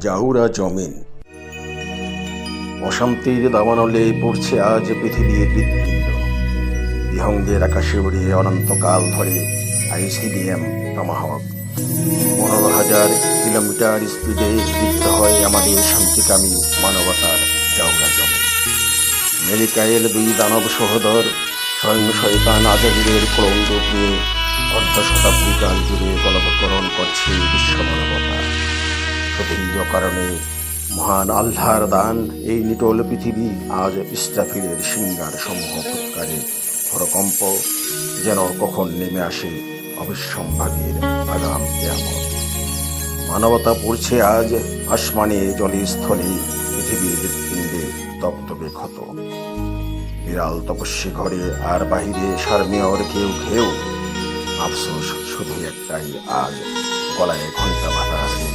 জাউরা জমিন। অশান্তির দাবানলে পড়ছে আজ পৃথিবীর হৃৎপিণ্ড। বিহঙ্গের আকাশে উড়িয়ে অনন্তকাল ধরে আইসিবিএম টমাহক 15,000 কিলোমিটার স্পিডে বিদ্ধ হয় আমাদের শান্তিকামী মানবতার জাউরা জমিন। মেরিকায়েল দুই দানব সহোদর স্বয়ং শয়তান আজাদিরের করুণ রূপ নিয়ে অর্ধ শতাব্দী কাল জুড়ে গলবকরণ করছে বিশ্ব মানবতা। শুধুই অকারণে মহান আল্লাহর দান এই নিটল পৃথিবী আজ ইসরাফিলের সিংহার সমূহ ফুৎকারে হরকম্প, যেন কখন নেমে আসে অবিসম্ভাবীর আগাম কিয়ামত। মানবতা পড়ছে আজ আসমানে জলে স্থলে পৃথিবীর হৃৎপিণ্ডে দপদপে ক্ষত। বিড়াল তপস্বী ঘরে আর বাহিরে সারমেয়র কেউ ঘেউ। আফসোস শুধু একটাই, আজ গলায় ঘণ্টা বাঁধা আছে